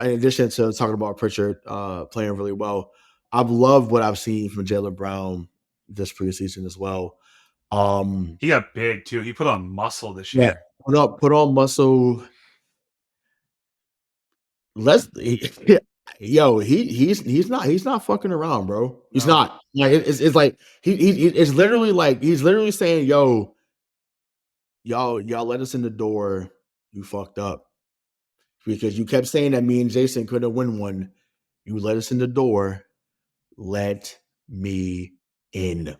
in addition to talking about Pritchard playing really well, I've loved what I've seen from Jaylen Brown this preseason as well. He got big too. He put on muscle this Yeah, year. put on muscle. Let's yo, he's not fucking around, bro. He's No. not. Like it's like it's literally like he's literally saying, yo, y'all let us in the door. You fucked up because you kept saying that me and Jason couldn't win one. You let us in the door. Let me in.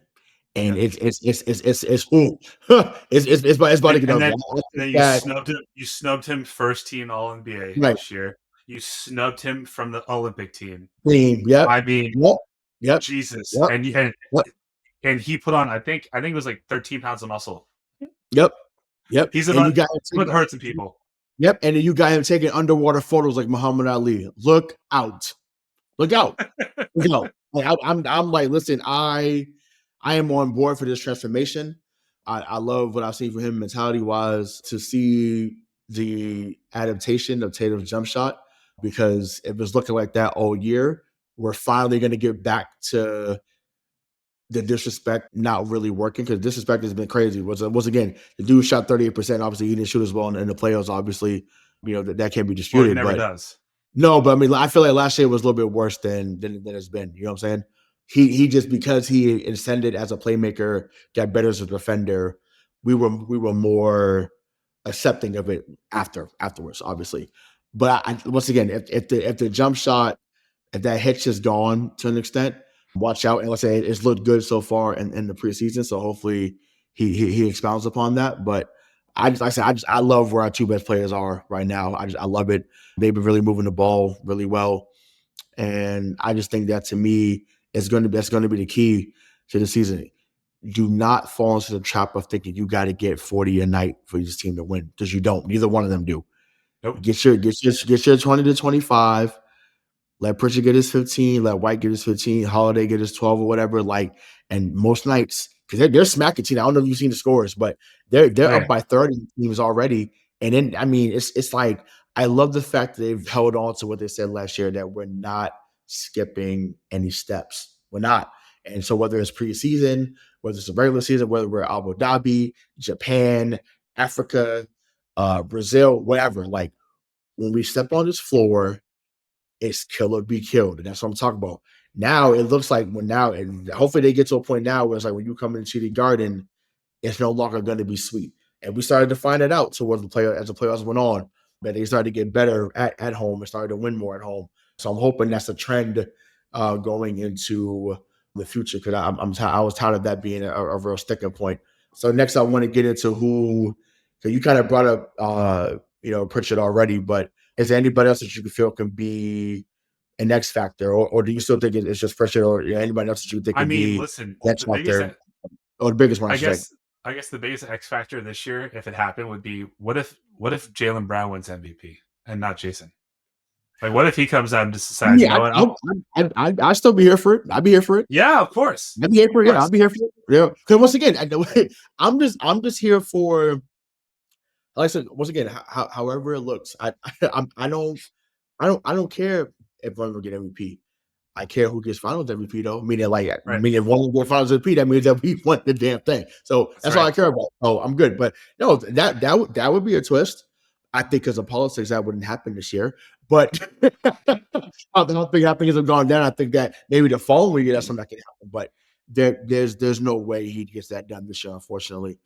And Yep. it's ooh, it's about to get And ugly. then, I and think then you that snubbed him. You snubbed him first team All NBA right this year. You snubbed him from the Olympic team. team. Yep. I mean, Yep. Yep. Jesus. Yep. Yep. And he put on, I think it was like 13 pounds of muscle. Yep. Yep. He's And you about got to hurt some people. yep. And then you got him taking underwater photos like Muhammad Ali. Look out. Look out. Look out. Like I'm like, listen, I am on board for this transformation. I love what I've seen from him mentality wise to see the adaptation of Tatum's jump shot because it was looking like that all year. We're finally going to get back to the disrespect not really working because disrespect has been crazy. Was again, the dude shot 38%. Obviously, he didn't shoot as well in the playoffs. Obviously, that can't be Well, he disputed. never But does. no, but I mean, I feel like last year was a little bit worse than it's been. You know what I'm saying? He just because he ascended as a playmaker, got better as a defender. We were more accepting of it afterwards, obviously. But once again, if the jump shot, if that hitch is gone to an extent, watch out. And let's say it's looked good so far in the preseason. So hopefully he expounds upon that. But I love where our two best players are right now. I love it. They've been really moving the ball really well. And I just think that to me that's going to be the key to the season. Do not fall into the trap of thinking you got to get 40 a night for this team to win because you don't. Neither one of them do. Nope. Get your 20 to 25. Let Pritchard get his 15. Let White get his 15. Holiday get his 12 or whatever. Like, and most nights because they're smacking teams. I don't know if you've seen the scores, but they're up by 30 teams already. And then I mean, it's like I love the fact that they've held on to what they said last year that we're not skipping any steps. We're not. And so whether it's preseason, whether it's a regular season, whether we're Abu Dhabi, Japan, Africa, Brazil, whatever, like when we step on this floor, it's kill or be killed. And that's what I'm talking about. Now it looks like and hopefully they get to a point now where it's like when you come into the Garden, it's no longer going to be sweet. And we started to find it out towards as the playoffs went on. But they started to get better at home and started to win more at home. So I'm hoping that's a trend going into the future because I was tired of that being a real sticking point. So next I want to get into who because you kind of brought up Pritchard already, but is there anybody else that you feel can be an X factor, or do you still think it's just Pritchard, or anybody else that you think I can mean, be listen, X the biggest, factor, or the biggest one? I I should say. guess the biggest X factor this year, if it happened, would be what if Jaylen Brown wins MVP and not Jason? Like, what if he comes out and just decides, you know what? I still be here for it. I'd be here for it. Yeah, of course. I'd be here for it. Yeah, I'll be here for it. Yeah, because once again, I'm just here for. Like I said, once again, however it looks, I don't care if one will get MVP. I care who gets Finals MVP though. Right. Meaning if one will get Finals MVP, that means that we won the damn thing. So that's all I care about. Oh, I'm good. But no, that would be a twist. I think because of politics, that wouldn't happen this year. But I don't think things have gone down. I think that maybe the following year that's something that can happen. But there's no way he gets that done this year, unfortunately.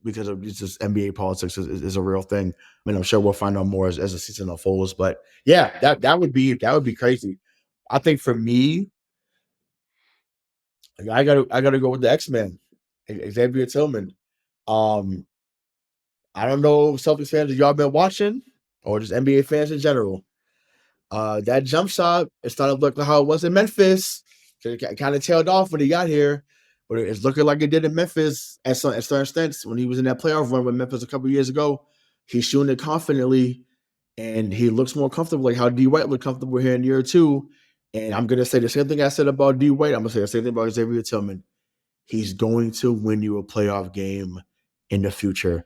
Because of just NBA politics is a real thing. I mean, I'm sure we'll find out more as the season unfolds. But yeah, that would be crazy. I think for me, I gotta go with the X-Men, Xavier Tillman. Um, I don't know, Celtics fans, if y'all been watching, or just NBA fans in general. That jump shot, it's not looking how it was in Memphis. It kind of tailed off when he got here, but it's looking like it did in Memphis at certain extents when he was in that playoff run with Memphis a couple years ago. He's shooting it confidently, and he looks more comfortable, like how D White looked comfortable here in year two. And I'm gonna say the same thing I said about D White. I'm gonna say the same thing about Xavier Tillman. He's going to win you a playoff game in the future.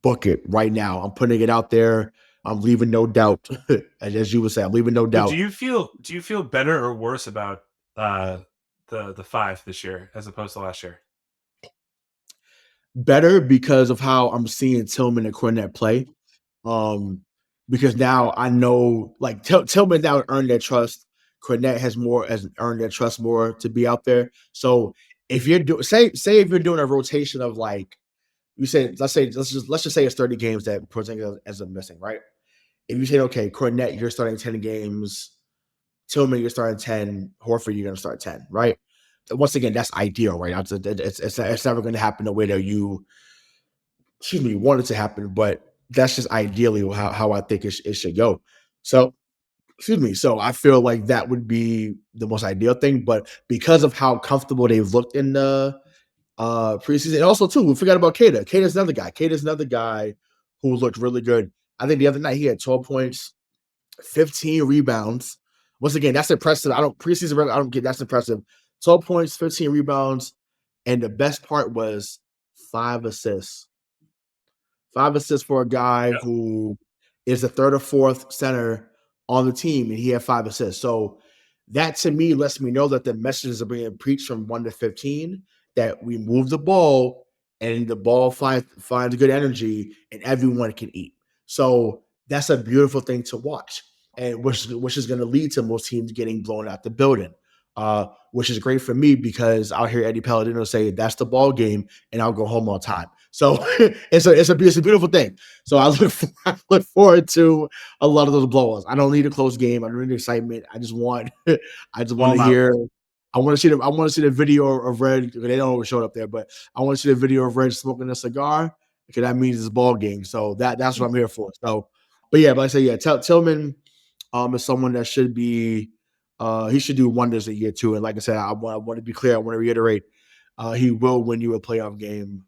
Book it right now. I'm putting it out there. I'm leaving no doubt. As you would say, I'm leaving no doubt. Do you feel better or worse about the five this year as opposed to last year? Better because of how I'm seeing Tillman and Kornet play. Because now I know, like, Tillman now earned their trust. Kornet has earned their trust more to be out there. So if you're doing, say if you're doing a rotation of, like, you say, let's just say it's 30 games that Porzingis ends up missing, right? If you say, okay, Kornet, you're starting 10 games, Tillman, you're starting 10, Horford, you're going to start 10, right? Once again, that's ideal, right? It's never going to happen the way that you, want it to happen, but that's just ideally how I think it should go. So, so I feel like that would be the most ideal thing, but because of how comfortable they've looked in the preseason, and also too, we forgot about Kata. Kata's another guy who looked really good. I think the other night he had 12 points, 15 rebounds. Once again, that's impressive. I don't get that's impressive. 12 points, 15 rebounds, and the best part was 5 assists. 5 assists for a guy who is the third or fourth center on the team, and he had 5 assists. So that to me lets me know that the messages are being preached from 1 to 15, that we move the ball and the ball finds good energy and everyone can eat. So that's a beautiful thing to watch, and which is going to lead to most teams getting blown out the building. Which is great for me because I'll hear Eddie Palladino say that's the ball game, and I'll go home on time. So it's a beautiful thing. So I look forward to a lot of those blowouts. I don't need a close game. I don't need excitement. I just want to hear. I want to see the video of Red. They don't always show it up there, but I want to see the video of Red smoking a cigar because that means it's a ball game. So that's what I'm here for. So, but yeah, but I say yeah, Tillman is someone that should be. He should do wonders a year too. And like I said, I want to be clear. I want to reiterate. He will win you a playoff game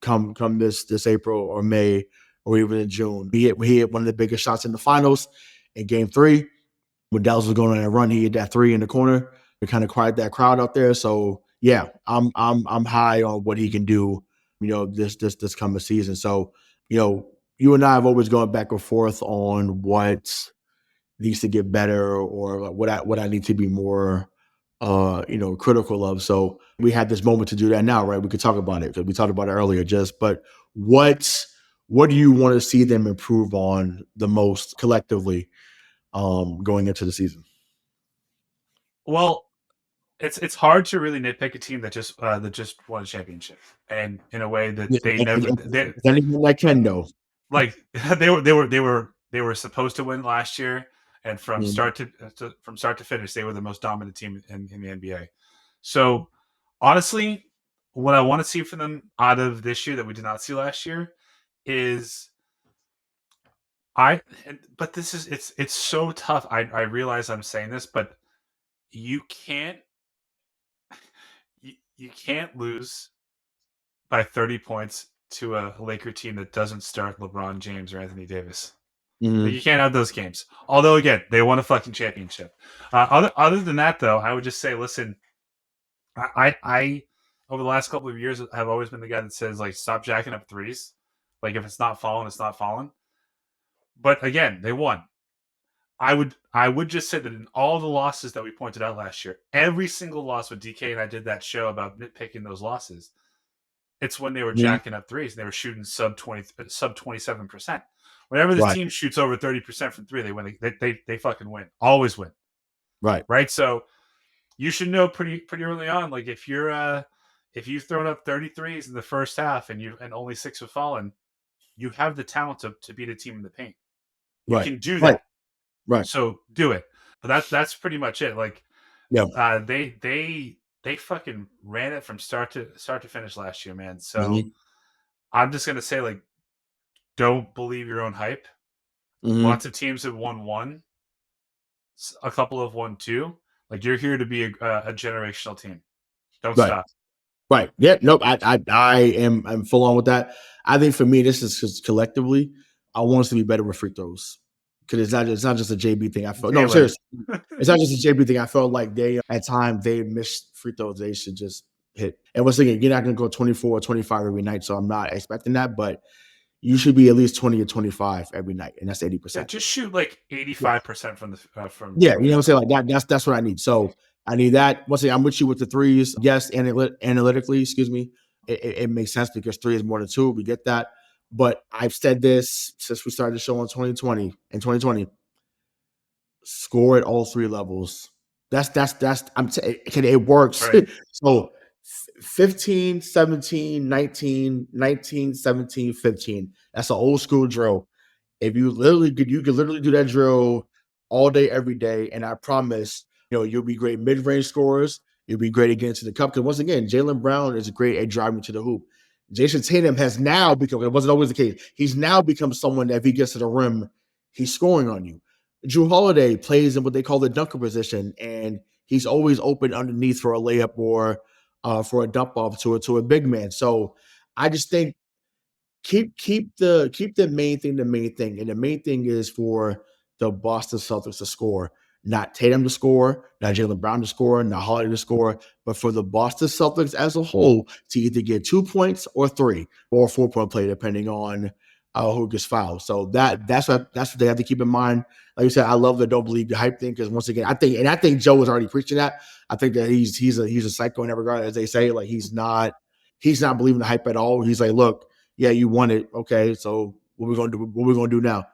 come this April or May or even in June. He hit one of the biggest shots in the finals in Game 3 when Dallas was going on a run. He hit that 3 in the corner to kind of quiet that crowd out there. So yeah, I'm high on what he can do. This coming season. So you and I have always gone back and forth on what needs to get better or what I need to be more critical of. So we had this moment to do that now, right? We could talk about it because we talked about it earlier. But what do you want to see them improve on the most collectively going into the season? Well, it's hard to really nitpick a team that just won a championship, and in a way that they never anything like can though. Like they were supposed to win last year, and from start to finish, they were the most dominant team in the NBA. So honestly, what I want to see from them out of this year that we did not see last year is but this is it's so tough. I realize I'm saying this, but you can't you can't lose by 30 points to a Laker team that doesn't start LeBron James or Anthony Davis. Mm-hmm. You can't have those games. Although, again, they won a fucking championship. Other than that, though, I would just say, listen, I over the last couple of years have always been the guy that says, like, stop jacking up threes. Like, if it's not falling, it's not falling. But again, they won. I would just say that in all the losses that we pointed out last year, every single loss with DK and I did that show about nitpicking those losses. It's when they were jacking up threes and they were shooting sub 27%. Whenever this team shoots over 30% from three, they win. They fucking win. Always win. Right. So you should know pretty early on. Like if you've thrown up 33s in the first half and only 6 have fallen, you have the talent to beat a team in the paint. You can do that. Right. So do it. But that's pretty much it. Like they fucking ran it from start to finish last year, man. So I'm just gonna say, like, don't believe your own hype. Lots of teams have won one. A couple have won two. Like, you're here to be a generational team. Don't stop. Right. Yeah. Nope. I'm full on with that. I think for me, this is just collectively, I want us to be better with free throws. Because it's not just a JB thing. I felt no, seriously. It's not just a JB thing. I felt like at times they missed free throws they should just hit. And once again, you're not gonna go 24 or 25 every night. So I'm not expecting that, but you should be at least 20 or 25 every night, and that's Yeah, 80%. just shoot like Yeah. 85% from the from Yeah, from you know what I'm field. saying? Like that's what I need. So I need that. Once again, I'm with you with the threes. Yes, analytically, excuse me, it makes sense because three is more than two. We get that. But I've said this since we started the show in 2020. In 2020, score at all three levels. It works. Right. So 15, 17, 19, 19, 17, 15. That's an old school drill. If you could literally do that drill all day, every day, and I promise, you'll be great mid-range scorers. You'll be great at getting to the cup. Because once again, Jaylen Brown is great at driving to the hoop. Jayson Tatum has now become, it wasn't always the case. He's now become someone that if he gets to the rim, he's scoring on you. Drew Holiday plays in what they call the dunker position, and he's always open underneath for a layup or for a dump off to a big man. So I just think keep the main thing the main thing, and the main thing is for the Boston Celtics to score, not Tatum to score, not Jaylen Brown to score, not Holiday to score, but for the Boston Celtics as a whole to either get 2 points or 3 or 4-point play, depending on who gets fouled. So that's what they have to keep in mind. Like you said, I love the don't believe the hype thing because once again, I think Joe was already preaching that. I think that he's a psycho in that regard, as they say. Like he's not believing the hype at all. He's like, look, yeah, you won it. Okay, so what we gonna do? What we gonna do now?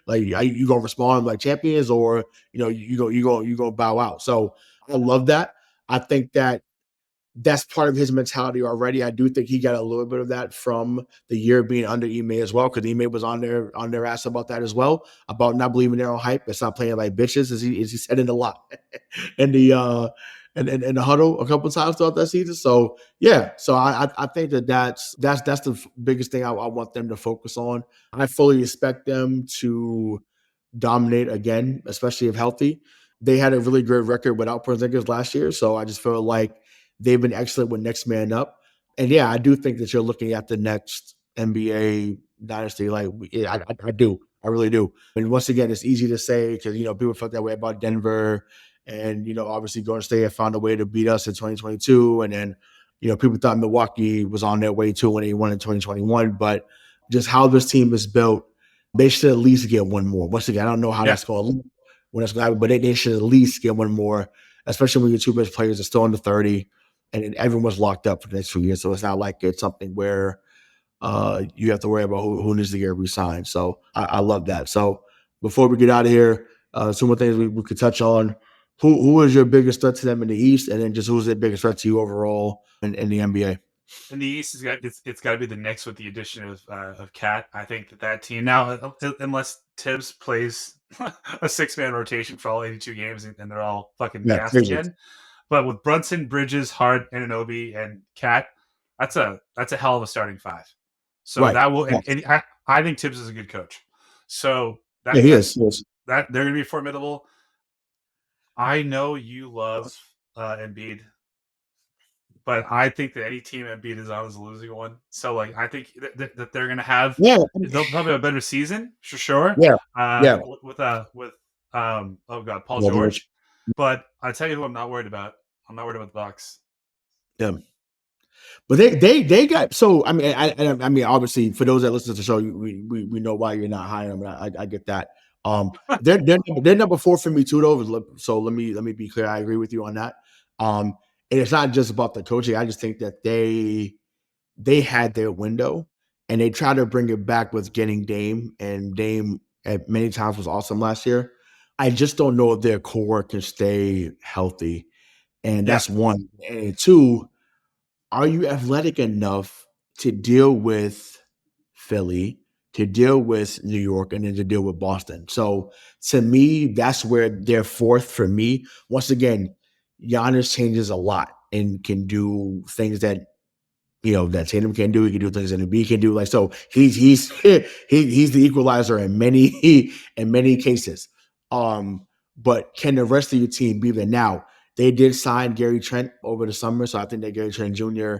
Like, you gonna respond like champions, or you gonna bow out? So I love that. I think that that's part of his mentality already. I do think he got a little bit of that from the year being under Ime as well, because Ime was on their ass about that as well, about not believing their own hype. It's not playing like bitches, as he said in the lot in the in the huddle a couple of times throughout that season. So yeah, so I think that's the biggest thing I want them to focus on. I fully expect them to dominate again, especially if healthy. They had a really good record without Porzingis last year, so I just feel like they've been excellent with next man up. And yeah, I do think that you're looking at the next NBA dynasty. Like, yeah, I do, I really do. And once again, it's easy to say because people felt that way about Denver, and obviously Golden State have found a way to beat us in 2022, and then people thought Milwaukee was on their way too when they won in 2021. But just how this team is built, they should at least get one more. Once again, I don't know how Yeah. that's going to look when it's going to happen, but they should at least get one more, especially when your two best players are still under 30 and then everyone's locked up for the next few years. So it's not like it's something where you have to worry about who needs to get re-signed. So I love that. So before we get out of here, some more things we could touch on. Who is your biggest threat to them in the East, and then just who's the biggest threat to you overall in the NBA? In the East, it's got to be the Knicks with the addition of Cat. I think that team now, unless Tibbs plays a 6-man rotation for all 82 games and they're all fucking Yeah, gassed crazy. again. But with Brunson, Bridges, Hart, Anunoby, and Cat, that's a hell of a starting 5. So Right. that will, Yeah. and I think Tibbs is a good coach. So Yeah, he is. He is. that they're going to be formidable. I know you love Embiid, but I think that any team Embiid is on is a losing one. So like I think that they're gonna have Yeah. they'll probably have a better season for sure. Yeah. Yeah. With oh god, Paul Well, George. But I tell you who I'm not worried about. I'm not worried about the Bucks. yeah. But they got so I mean obviously for those that listen to the show we know why you're not hiring them. I get that. They're number 4 for me too though. So let me be clear. I agree with you on that. And it's not just about the coaching. I just think that they had their window and they tried to bring it back with getting Dame, and Dame at many times was awesome last year. I just don't know if their core can stay healthy, and Yeah, that's one. And two, are you athletic enough to deal with Philly, to deal with New York, and then to deal with Boston? So to me, that's where they're fourth for me. Once again, Giannis changes a lot and can do things that that Tatum can do. He can do things that Embiid can do. Like so, he's the equalizer in many cases. But can the rest of your team be there? Now they did sign Gary Trent over the summer, so I think that Gary Trent Jr.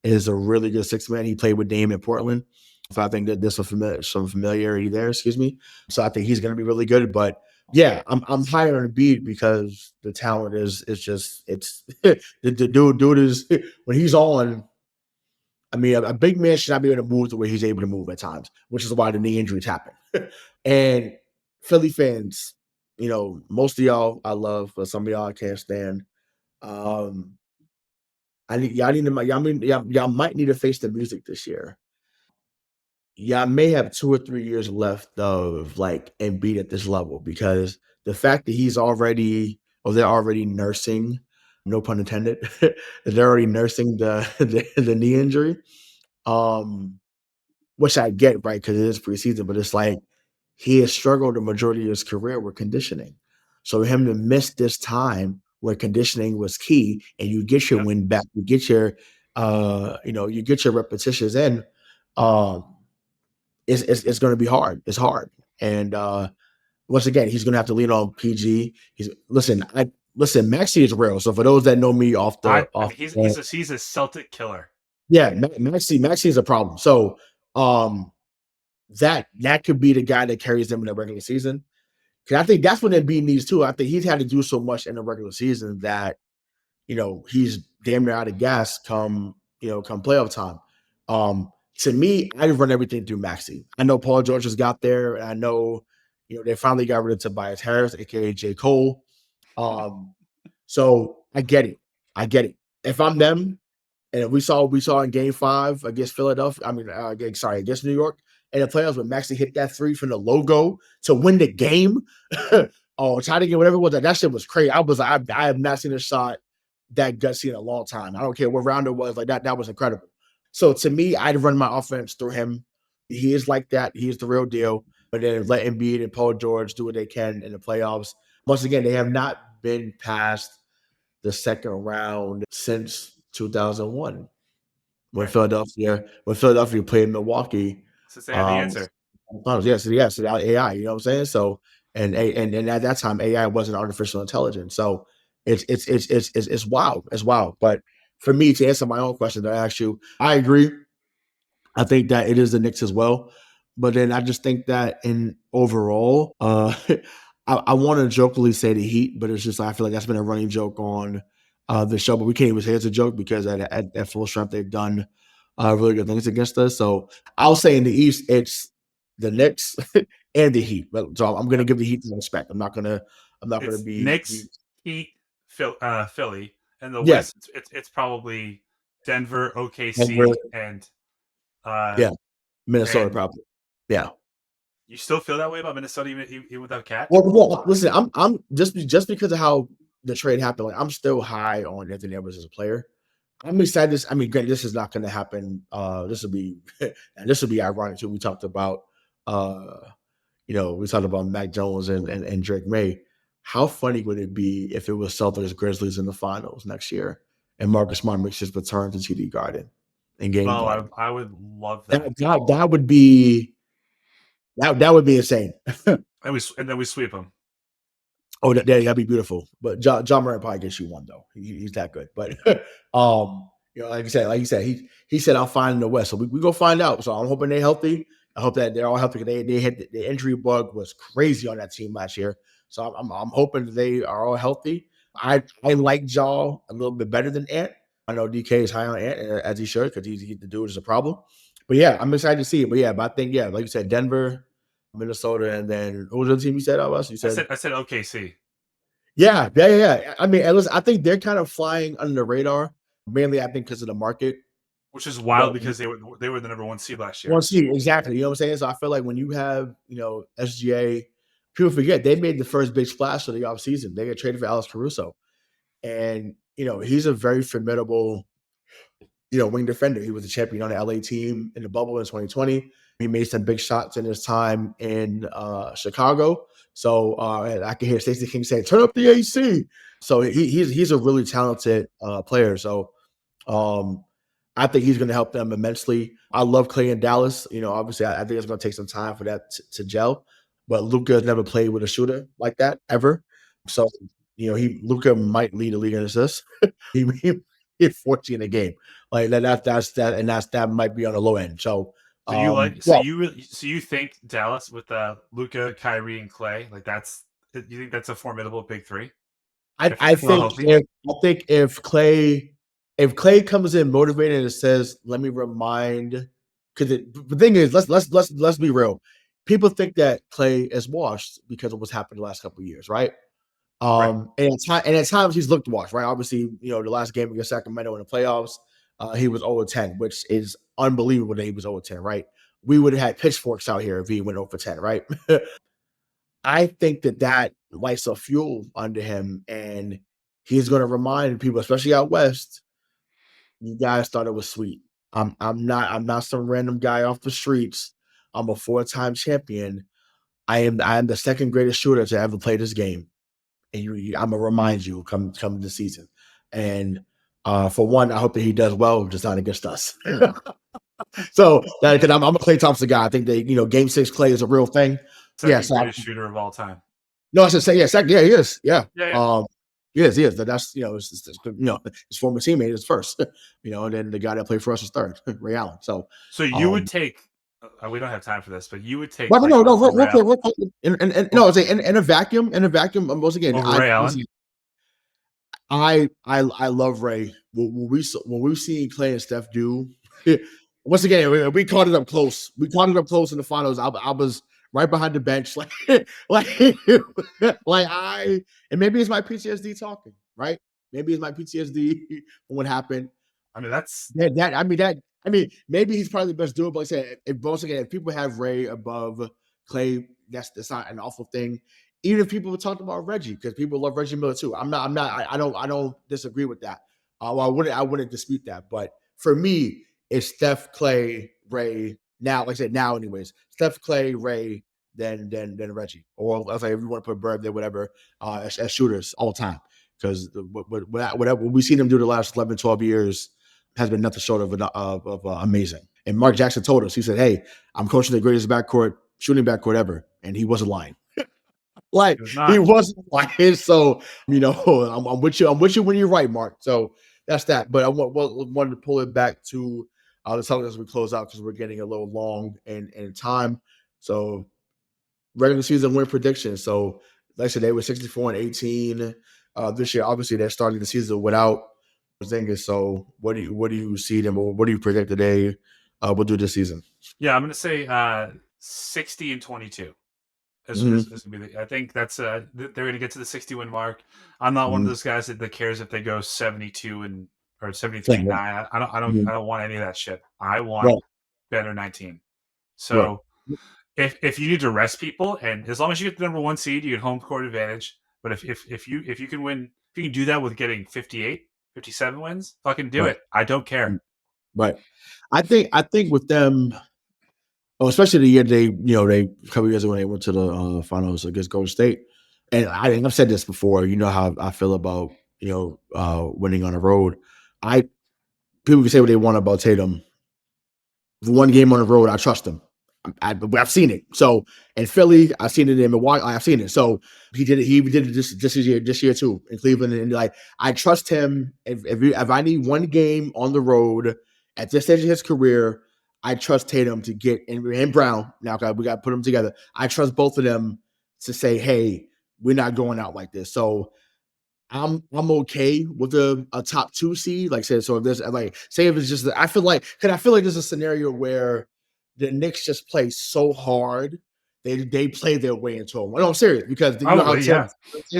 is a really good 6-man. He played with Dame in Portland, so I think that there's some familiarity there. Excuse me. So I think he's going to be really good. But yeah, I'm higher on Embiid because the talent is just it's the dude is when he's on. I mean, a big man should not be able to move the way he's able to move at times, which is why the knee injuries happen. And Philly fans, most of y'all I love, but some of y'all I can't stand. Um, I need y'all need to y'all might need to face the music this year. Y'all may have 2 or 3 years left of like Embiid at this level because the fact that he's already or they're already nursing, no pun intended, they're already nursing the knee injury. Um, which I get, right? Because it is preseason, but it's like he has struggled the majority of his career with conditioning. So for him to miss this time where conditioning was key and you get your Yep. win back, you get your you get your repetitions in, um, it's gonna be hard. It's hard. And once again, he's gonna have to lean on PG. Listen, Maxi is real. So for those that know me off the I off mean, he's the he's a he's a Celtic killer. yeah, Maxi is a problem. So um that could be the guy that carries them in the regular season. Because I think that's what Embiid needs too. I think he's had to do so much in the regular season that he's damn near out of gas come playoff time. To me, I run everything through Maxi. I know Paul George has got there, and I know they finally got rid of Tobias Harris, aka J. Cole. So I get it. I get it. If I'm them, and we saw in Game 5 against Philadelphia. I mean, against New York in the playoffs when Maxi hit that three from the logo to win the game. Oh, try to get whatever it was. That shit was crazy. I was like, I have not seen a shot that gutsy in a long time. I don't care what round it was. Like that, that was incredible. So to me, I'd run my offense through him. He is like that. He is the real deal. But then let Embiid and Paul George do what they can in the playoffs. Once again, they have not been past the second round since 2001 when Right. Philadelphia played Milwaukee. Since they had the Um, answer. yes, without AI, you know what I'm saying? So and at that time, AI wasn't artificial intelligence. So it's wild. It's wild. But for me to answer my own question that I asked you, I agree. I think that it is the Knicks as well. But then I just think that in overall, I want to jokingly say the Heat, but it's just I feel like that's been a running joke on the show. But we can't even say it's a joke because at full strength they've done really good things against us. So I'll say in the East it's the Knicks and the Heat. So I'm going to Yep. give the Heat some respect. I'm not going to It's be Knicks, Heat, Philly, and the yes, West. It's probably Denver, Denver, OKC, uh yeah, Minnesota and probably, yeah. you still feel that way about Minnesota even without Cat? Well, listen, I'm just because of how the trade happened. Like, I'm still high on Anthony Edwards as a player. I'm excited. I mean, granted, this is not going to happen. This will be, and this will be ironic too. Uh, we talked about Mac Jones and Drake May. How funny would it be if it was Celtics Grizzlies in the finals next year, and Marcus Smart makes his return to TD Garden and Game Oh, 1? I would love That that. that, that would be that would be insane. And then we sweep them. Oh, that'd be beautiful. But John Moran probably gets you one though. He's that good. But like you said, he said I'll find in the West. So we go find out. So I'm hoping they're healthy. I hope that they're all healthy. They had the injury bug was crazy on that team last year. So I'm hoping that they are all healthy. I like Jaw a little bit better than Ant. I know DK is high on Ant as he should because the dude is a problem. But yeah, I'm excited to see it. But I think like you said, Denver, Minnesota, and then who was the team you said I was? You said I said OKC, yeah. I mean, and listen, I think they're kind of flying under the radar, mainly I think because of the market. which is But wild because they were the number one seed last year. once you exactly, you know what I'm saying? So I feel like when you have, SGA, people forget they made the first big splash of the offseason. They got traded for Alex Caruso. And, he's a very formidable, wing defender. He was a champion on the LA team in the bubble in 2020. He made some big shots in his time in Chicago. So and I can hear Stacey King say, "Turn up the AC." So he's a really talented player. So um, I think he's going to help them immensely. I love Clay in Dallas. Obviously, I think it's going to take some time for that to gel. But Luka has never played with a shooter like that ever. So Luka might lead the league in assists. He hit 40 in a game. Like that's and that might be on the low end. So well, So you think Dallas with Luca, Kyrie, and Clay, like you think that's a formidable big three I if they're all think healthy? if Clay if Clay comes in motivated and says, "Let me remind," because the thing is, let's be real. People think that Clay is washed because of what's happened the last couple of years, right? Right. And at times he's looked washed, right? Obviously, the last game against Sacramento in the playoffs, he was 0-10, which is unbelievable that he was 0-10, right? We would have had pitchforks out here if he went 0-10, right? I think that lights a fuel under him, and he's going to remind people, especially out west, you guys thought it was sweet. I'm not some random guy off the streets. I'm a 4-time champion. I am the second greatest shooter to ever play this game. And I'm gonna remind you come this season. And for one, I hope that he does well, just not against us. So because I'm a Klay Thompson guy, I think that Game 6 Klay is a real thing. Yeah, Second greatest shooter of all time. no, I should say second. Yeah, he is. Yeah, Yeah, yeah. he is. He is. That's his former teammate is first. And then the guy that played for us is third, Ray Allen. So, So you would take. We don't have time for this, but you would take well, like no, Ray Allen real quick. No, in a vacuum, once again, over Ray Allen. I love Ray. When we've seen Clay and Steph do, once again, we caught it up close. We caught it up close in the finals. I was right behind the bench, like and maybe it's my PTSD talking, right? Maybe it's my PTSD from what happened. I mean, that's Maybe he's probably the best duo. But like I said, if people have Ray above Clay, that's not an awful thing. Even if people talked about Reggie, because people love Reggie Miller too. I don't disagree with that. Well, I wouldn't dispute that. But for me, it's Steph, Clay, Ray. Now, like I said, now anyways, Steph, Clay, Ray, then Reggie, or let's say if you want to put Bird there, whatever, as shooters all the time. Because whatever we seen them do the last 11, 12 years has been nothing short of amazing. And Mark Jackson told us, he said, "Hey, I'm coaching the greatest shooting backcourt ever," and he wasn't lying. Like he wasn't lying. So I'm with you. I'm with you when you're right, Mark. So that's that. But I wanted to pull it back to the Celtics as we close out because we're getting a little long in time. So regular season win prediction. So like I said, they were 64-18 this year. Obviously, they're starting the season without Porzingis. So what do you see them, or what do you predict that they will do this season? Yeah, I'm going to say 60-22. I think that's they're going to get to the 60 win mark. I'm not one of those guys that cares if they go 72 or 73-9. I don't want any of that shit. I want better 19. So if you need to rest people, and as long as you get the number 1 seed, you get home court advantage. But if you can win, if you can do that with getting 58, 57 wins, fucking do it. I don't care. Right. I think with them, especially the year they a couple years ago when they went to the finals against Golden State, and I've said this before. You know how I feel about winning on the road. People can say what they want about Tatum. The one game on the road, I trust him. I've seen it. So in Philly, I've seen it in Milwaukee. I've seen it. So he did it. He did it this year too in Cleveland. And like I trust him. If I need one game on the road at this stage of his career, I trust Tatum to get and Brown. Now we got to put them together. I trust both of them to say, "Hey, we're not going out like this." So I'm okay with a top 2 seed. Like I said, so if there's say if it's just I feel like there's a scenario where the Knicks just play so hard they play their way into a one. No, I'm serious because you know how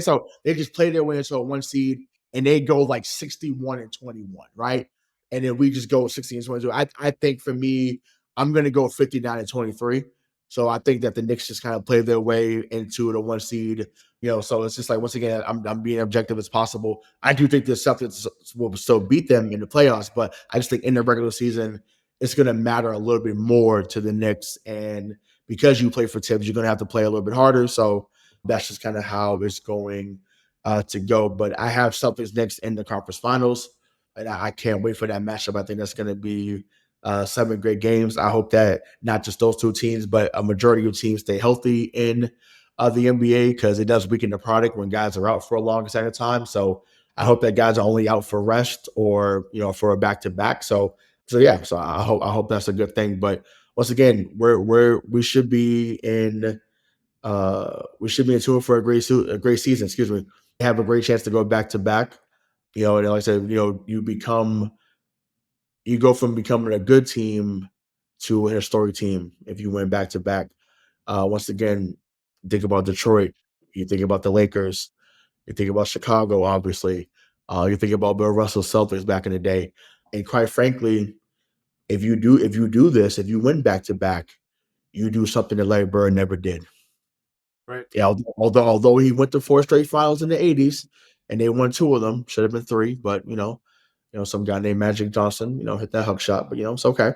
so they just play their way into a 1 seed and they go like 61-21, right? And then we just go 16-22. I think for me, I'm gonna go 59-23. So I think that the Knicks just kind of play their way into the 1 seed. So it's just like, once again, I'm being objective as possible. I do think the Celtics will still beat them in the playoffs, but I just think in the regular season, it's going to matter a little bit more to the Knicks. And because you play for Tibbs, you're going to have to play a little bit harder. So that's just kind of how it's going to go. But I have Celtics Knicks in the conference finals, and I can't wait for that matchup. I think that's going to be 7 great games. I hope that not just those 2 teams, but a majority of teams stay healthy in the NBA, because it does weaken the product when guys are out for a long extended time. So I hope that guys are only out for rest or for a back-to-back. So I hope that's a good thing. But once again, we should be in tune for a great season. Excuse me. Have a great chance to go back-to-back. You know, and like I said, you go from becoming a good team to an historic team if you win back to back. Once again, think about Detroit. You think about the Lakers. You think about Chicago, obviously. You think about Bill Russell's Celtics back in the day. And quite frankly, if you do this, if you win back to back, you do something that Larry Bird never did. Right. Yeah, although he went to 4 straight finals in the '80s and they won 2 of them, should have been 3, but some guy named Magic Johnson, hit that hook shot, but it's okay.